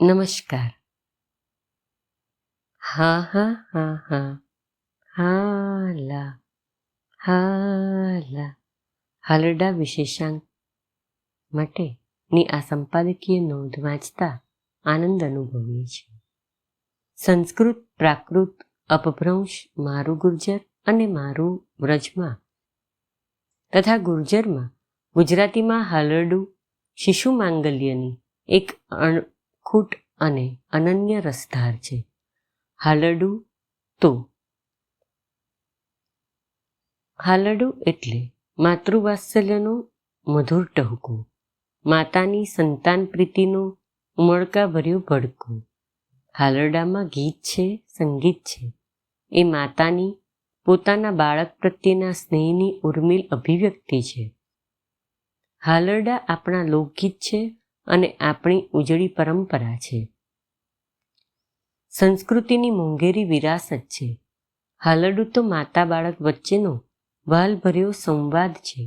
નમસ્કાર. હા હા હા હા હાલા હાલા હાલરડા વિશેષાંક માટેની આ સંપાદકીય નોંધ વાંચતા આનંદ અનુભવીએ છીએ. સંસ્કૃત, પ્રાકૃત, અપભ્રંશ, મારું ગુર્જર અને મારું વ્રજમાં તથા ગુર્જરમાં ગુજરાતીમાં હાલરડું શિશુ માંગલ્યની એક અણખૂટ અને અનન્ય રસધાર છે. હાલરડું એટલે માતૃવાત્સલ્યનો મધુર ટહુકો, માતાની સંતાન પ્રીતિનો ઉમળકાભર્યો ભડકો. હાલરડામાં ગીત છે, સંગીત છે. એ માતાની પોતાના બાળક પ્રત્યેના સ્નેહની ઉર્મિલ અભિવ્યક્તિ છે. હાલરડા આપણા લોકગીત છે અને આપણી ઉજળી પરંપરા છે. સંસ્કૃતિની મોંઘેરી વિરાસત છે. હાલરડું તો માતા બાળક વચ્ચેનો વાલભર્યો સંવાદ છે.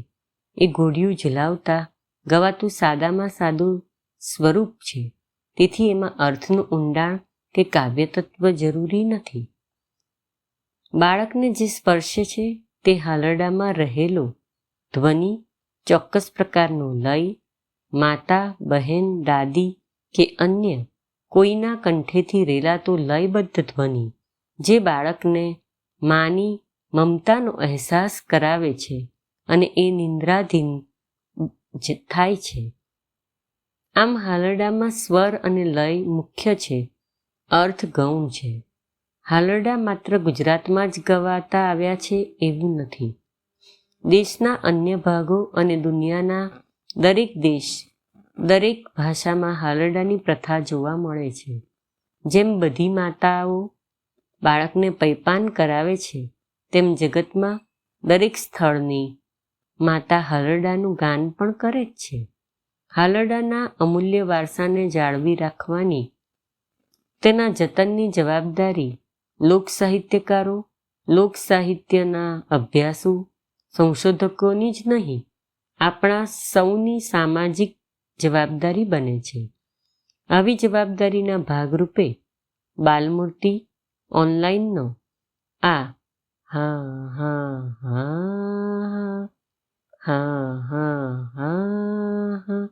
એ ઘોડિયું ઝલાવતા ગવાતું સાદામાં સાદું સ્વરૂપ છે. તેથી એમાં અર્થનું ઊંડાણ કે કાવ્યતત્વ જરૂરી નથી. બાળકને જે સ્પર્શે છે તે હાલરડામાં રહેલો ધ્વનિ, ચોક્કસ પ્રકારનો લય, માતા, બહેન, દાદી કે અન્ય કોઈના કંઠેથી રેલાતો લયબદ્ધ ધ્વનિ જે બાળકને માની મમતાનો અહેસાસ કરાવે છે અને એ નિંદ્રાધીન થાય છે. આમ હાલરડામાં સ્વર અને લય મુખ્ય છે, અર્થ ગૌણ છે. હાલરડા માત્ર ગુજરાતમાં જ ગવાતા આવ્યા છે એવું નથી. દેશના અન્ય ભાગો અને દુનિયાના દરેક દેશ, દરેક ભાષામાં હાલરડાની પ્રથા જોવા મળે છે. જેમ બધી માતાઓ બાળકને પૈપાન કરાવે છે, તેમ જગતમાં દરેક સ્થળની માતા હાલરડાનું ગાન પણ કરે જ છે. હાલરડાના અમૂલ્ય વારસાને જાળવી રાખવાની, તેના જતનની જવાબદારી લોક સાહિત્યકારો, લોક સાહિત્યના અભ્યાસુ, સંશોધકોની જ નહીં, આપણા સૌની સામાજિક જવાબદારી બને છે. આવી જવાબદારીના ભાગરૂપે બાલમૂર્તિ ઓનલાઈનનો આ હા હા હા હા હા હા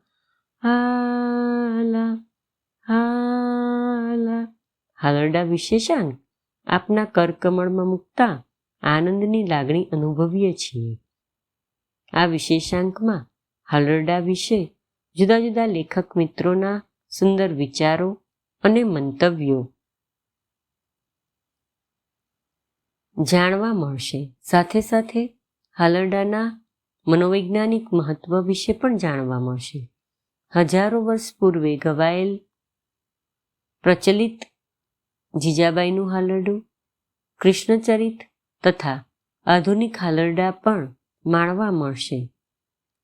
હાલા હાલા હાલરડા વિશેષાંક આપના કરકમળમાં મૂકતા આનંદની લાગણી અનુભવીએ છીએ. આ વિશેષાંકમાં હાલરડા વિશે જુદા જુદા લેખક મિત્રોના સુંદર વિચારો અને મંતવ્યો જાણવા મળશે. સાથે સાથે હાલરડાના મનોવૈજ્ઞાનિક મહત્વ વિશે પણ જાણવા મળશે. હજારો વર્ષ પૂર્વે ગવાયેલ પ્રચલિત જીજાબાઈનું હાલરડું, કૃષ્ણચરિત તથા આધુનિક હાલરડા પણ માણવા મળશે.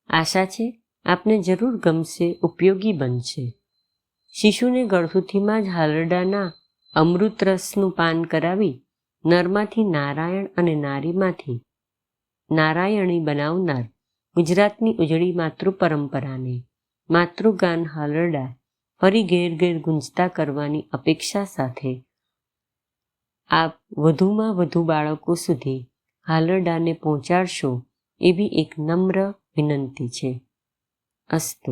આશા છે આપને જરૂર ગમશે, ઉપયોગી બનશે. શિશુને ગળથુથીમાં જ હાલરડાના અમૃત રસનું પાન કરાવી નરમાંથી નારાયણ અને નારીમાંથી નારાયણી બનાવનાર ગુજરાતની ઉજળી માતૃ પરંપરાને માતૃગાન હાલરડા ફરી ઘેર ઘેર ગુંજતા કરવાની અપેક્ષા સાથે આપ વધુમાં વધુ બાળકો સુધી હાલરડાને પહોંચાડશો એવી એક નમ્ર વિનંતી છે. અસ્તુ.